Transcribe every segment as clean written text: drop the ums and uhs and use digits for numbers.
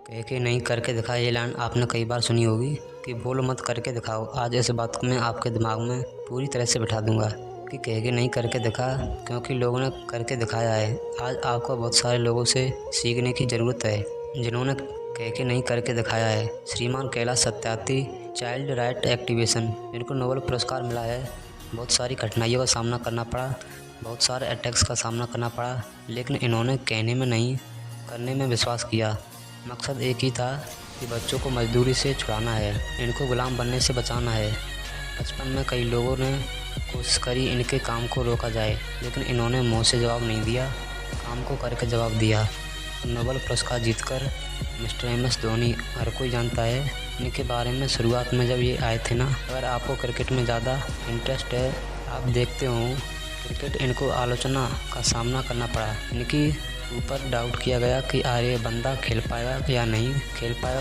कह के नहीं करके दिखा, ये लाइन आपने कई बार सुनी होगी कि बोलो मत करके दिखाओ। आज इस बात को मैं आपके दिमाग में पूरी तरह से बिठा दूंगा कि कह के नहीं करके दिखा, क्योंकि लोगों ने करके दिखाया है। आज आपको बहुत सारे लोगों से सीखने की ज़रूरत है जिन्होंने कह के नहीं करके दिखाया है। श्रीमान Kailash Satyarthi, child right activation, इनको नोबेल पुरस्कार मिला है। बहुत सारी कठिनाइयों का सामना करना पड़ा, बहुत सारे अटैक्स का सामना करना पड़ा, लेकिन इन्होंने कहने में नहीं करने में विश्वास किया। मकसद एक ही था कि बच्चों को मजदूरी से छुड़ाना है, इनको गुलाम बनने से बचाना है। बचपन में कई लोगों ने कोशिश करी इनके काम को रोका जाए, लेकिन इन्होंने मुँह से जवाब नहीं दिया, काम को करके जवाब दिया। नोबेल पुरस्कार जीतकर मिस्टर MS धोनी हर कोई जानता है। इनके बारे में शुरुआत में जब ये आए थे ना, अगर आपको क्रिकेट में ज़्यादा इंटरेस्ट है, आप देखते हो क्रिकेट, इनको आलोचना का सामना करना पड़ा। इनकी ऊपर डाउट किया गया कि अरे बंदा खेल पाएगा या नहीं खेल पाएगा।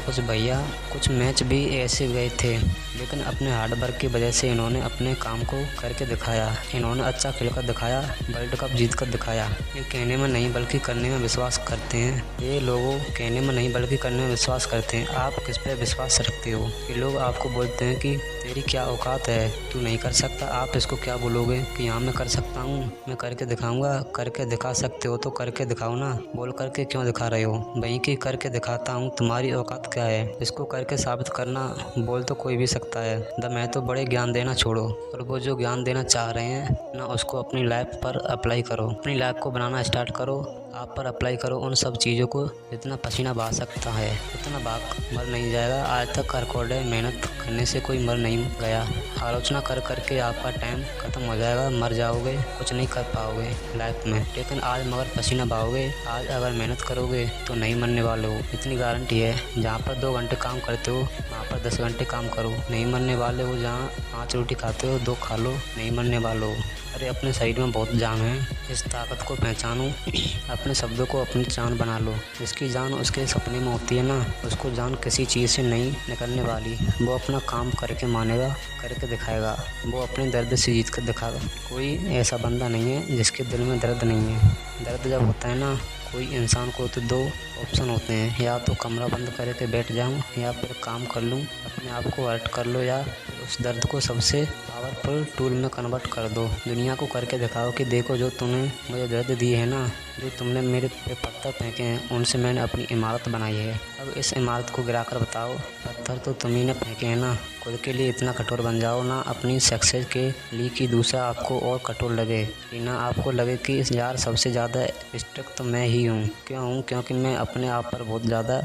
कुछ मैच भी ऐसे गए थे, लेकिन अपने हार्ड वर्क की वजह से इन्होंने अपने काम को करके दिखाया। इन्होंने अच्छा खेल कर दिखाया, वर्ल्ड कप जीत कर दिखाया। ये कहने में नहीं बल्कि करने में विश्वास करते हैं। ये लोगों कहने में नहीं बल्कि करने में विश्वास करते हैं। आप किस पे विश्वास रखते हो कि लोग आपको बोलते हैं कि तेरी क्या औकात है, तू नहीं कर सकता। आप इसको क्या बोलोगे कि हाँ मैं कर सकता हूँ, मैं करके दिखाऊंगा। करके दिखा सकते हो तो करके दिखाओ ना, बोल करके क्यों दिखा रहे हो। वहीं की करके दिखाता हूँ, तुम्हारी औकात क्या है, इसको करके साबित करना। बोल तो कोई भी सकता है, मैं तो बड़े ज्ञान देना छोड़ो, और वो जो ज्ञान देना चाह रहे हैं ना, उसको अपनी लाइफ पर अप्लाई करो। अपनी लाइफ को बनाना स्टार्ट करो, आप पर अप्लाई करो उन सब चीज़ों को। जितना पसीना बहा सकता है उतना बहा, मर नहीं जाएगा। आज तक का रिकॉर्ड है, मेहनत करने से कोई मर नहीं गया। आलोचना कर करके आपका टाइम खत्म हो जाएगा, मर जाओगे, कुछ नहीं कर पाओगे लाइफ में। लेकिन आज मगर पसीना बहाओगे, आज अगर मेहनत करोगे तो नहीं मरने वाले हो, इतनी गारंटी है। जहाँ पर 2 घंटे काम करते हो वहाँ पर 10 घंटे काम करो, नहीं मरने वाले हो। जहाँ 5 रोटी खाते हो 2 खा लो, नहीं मरने वाले हो। अरे अपने शरीर में बहुत जान है, इस ताकत को पहचानो। अपने शब्दों को अपनी जान बना लो। जिसकी जान उसके सपने में होती है ना, उसको जान किसी चीज़ से नहीं निकलने वाली। वो अपना काम करके मानेगा, करके दिखाएगा। वो अपने दर्द से जीत कर दिखाएगा। कोई ऐसा बंदा नहीं है जिसके दिल में दर्द नहीं है। दर्द जब होता है ना कोई इंसान को, तो 2 ऑप्शन होते हैं, या तो कमरा बंद करके बैठ जाऊं, या फिर काम कर लूं, अपने आप को हर्ट कर लो, या उस दर्द को सबसे पावरफुल टूल में कन्वर्ट कर दो। दुनिया को करके दिखाओ कि देखो जो तूने मुझे दर्द दिए है ना, जो तुमने मेरे पे पत्थर फेंके हैं, उनसे मैंने अपनी इमारत बनाई है। अब इस इमारत को गिरा कर बताओ, पत्थर तो तुम्ही ने फेंके हैं ना। खुद के लिए इतना कठोर बन जाओ ना अपनी सक्सेस के लिए कि दूसरा आपको और कठोर लगे, कि ना आपको लगे कि यार सबसे ज़्यादा स्ट्रिक्ट तो मैं ही हूँ। क्यों हूँ? क्योंकि मैं अपने आप पर बहुत ज़्यादा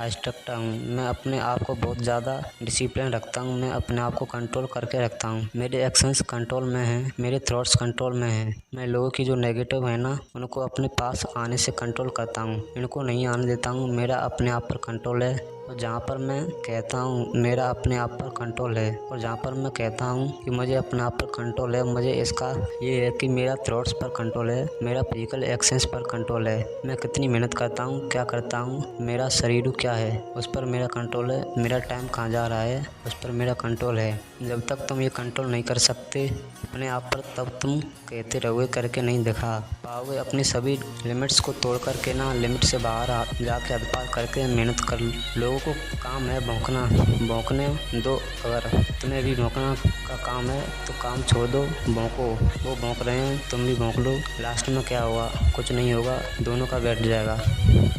स्ट्रिक्ट हूँ। मैं अपने आप को बहुत ज़्यादा डिसिप्लिन रखता हूँ। मैं अपने आप को कंट्रोल करके रखता हूँ। मेरे एक्शंस कंट्रोल में हैं, मेरे थॉट्स कंट्रोल में हैं। मैं लोगों की जो नेगेटिव है ना, उनको अपने पास आने से कंट्रोल करता हूँ, इनको नहीं आने देता हूँ। मेरा अपने आप पर कंट्रोल है। और जहाँ पर मैं कहता हूँ मेरा अपने आप पर कंट्रोल है, और जहाँ पर मैं कहता हूँ कि मुझे अपने आप पर कंट्रोल है, मुझे इसका ये है कि मेरा थॉट्स पर कंट्रोल है, मेरा फिजिकल एक्शंस पर कंट्रोल है। मैं कितनी मेहनत करता हूँ, क्या करता हूँ, मेरा शरीर क्या है, उस पर मेरा कंट्रोल है। मेरा टाइम कहाँ जा रहा है, उस पर मेरा कंट्रोल है। जब तक तुम ये कंट्रोल नहीं कर सकते अपने आप पर, तब तुम कहते रहोगे करके नहीं दिखा पाओगे। अपनी सभी लिमिट्स को तोड़ करके ना, लिमिट से बाहर जाके हद पार करके मेहनत कर। लोगों को काम है भौंकना, भौंकने दो। अगर तुम्हें भी भौंकना का काम है तो काम छोड़ दो, भौंको। वो भौंक रहे हैं, तुम भी भौंक लो। लास्ट में क्या होगा? कुछ नहीं होगा, दोनों का बैठ जाएगा।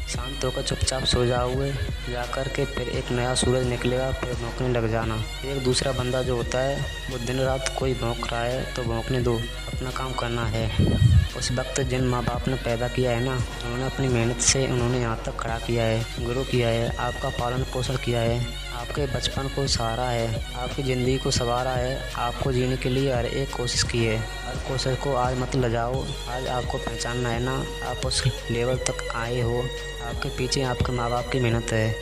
शांत होकर चुपचाप सो जाओगे, जा कर के फिर एक नया सूरज निकलेगा, फिर भौंकने लग जाना। एक दूसरा बंदा जो होता है वो दिन रात कोई भौंक रहा है तो भौंकने दो, अपना काम करना है। उस वक्त जिन माँ बाप ने पैदा किया है ना, उन्होंने अपनी मेहनत से उन्होंने यहाँ तक खड़ा किया है, ग्रो किया है, आपका पालन पोषण किया है, आपके बचपन को सहारा है, आपकी ज़िंदगी को संवारा है, आपको जीने के लिए हर एक कोशिश की है। हर कोशिश को आज मत लजाओ। आज आपको पहचानना है ना, आप उस लेवल तक आए हो, आपके पीछे आपके माँ बाप की मेहनत है।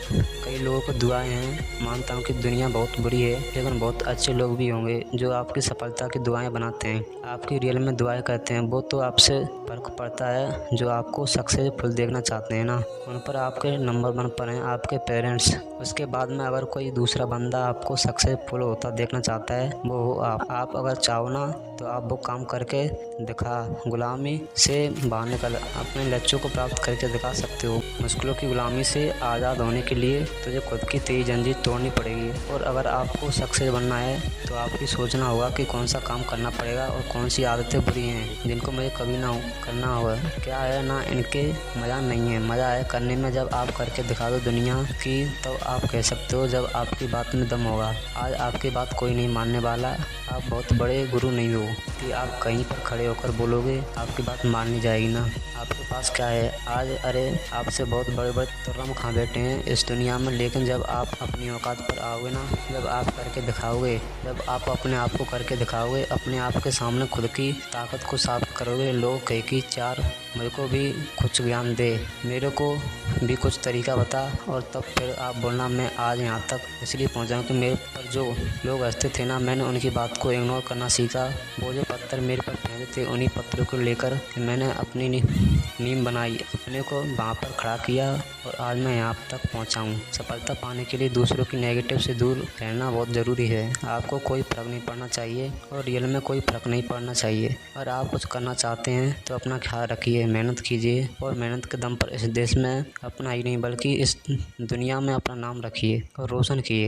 कई लोगों को दुआएं हैं। मानता हूँ कि दुनिया बहुत बुरी है, लेकिन बहुत अच्छे लोग भी होंगे जो आपकी सफलता की दुआएं बनाते हैं, आपकी रियल में दुआएं करते हैं। वो तो आपसे फ़र्क पड़ता है। जो आपको सक्सेसफुल देखना चाहते हैं ना, उन पर आपके नंबर 1 पर हैं आपके पेरेंट्स। उसके बाद में अगर कोई दूसरा बंदा आपको सक्सेसफुल होता देखना चाहता है, वो हो आप अगर चाहो ना तो आप वो काम करके दिखा। गुलामी से बाहर निकल अपने लक्ष्यों को प्राप्त करके दिखा सकते हो। मुश्किलों की गुलामी से आज़ाद होने के लिए तुझे खुद की 23 जंजीर तोड़नी पड़ेगी। और अगर आपको सक्सेस बनना है तो आपकी सोचना होगा कि कौन सा काम करना पड़ेगा और कौन सी आदतें बुरी हैं जिनको मुझे कभी ना करना होगा। क्या है ना, इनके मज़ा नहीं है, मज़ा है करने में। जब आप करके दिखा दो दुनिया की, तो आप कह सकते हो जब आपकी बात में दम होगा। आज आपकी बात कोई नहीं मानने वाला। आप बहुत बड़े गुरु नहीं हो कि आप कहीं पर खड़े होकर बोलोगे आपकी बात मानी जाएगी ना। आपके पास क्या है आज? अरे आपसे बहुत बड़े बड़े तुर्रम खा बैठे हैं इस दुनिया में, लेकिन जब आप अपनी औकात पर आओगे ना, जब आप करके दिखाओगे, जब आप अपने आप को करके दिखाओगे, अपने आप के सामने खुद की ताकत को साबित करोगे, लोग कहे कि चार मेरे को भी कुछ ज्ञान दे, मेरे को भी कुछ तरीका बता, और तब फिर आप बोलना मैं आज यहाँ तक इसलिए पहुँचा कि मेरे पर जो लोग हंसते थे ना, मैंने उनकी बात को इग्नोर करना सीखा। वो जो पत्थर मेरे पर फेंकते थे, उन्हीं पत्थरों को लेकर मैंने अपनी नींव बनाई, अपने को वहाँ पर खड़ा किया, और आज मैं यहाँ तक पहुँचा हूँ। सफलता पाने के लिए दूसरों की नेगेटिव से दूर रहना बहुत ज़रूरी है। आपको कोई फ़र्क नहीं पड़ना चाहिए और रियल में कोई फ़र्क नहीं पड़ना चाहिए। अगर आप कुछ करना चाहते हैं तो अपना ख्याल रखिए, मेहनत कीजिए, और मेहनत के दम पर इस देश में अपना ही नहीं बल्कि इस दुनिया में अपना नाम रखिए और रोशन किए।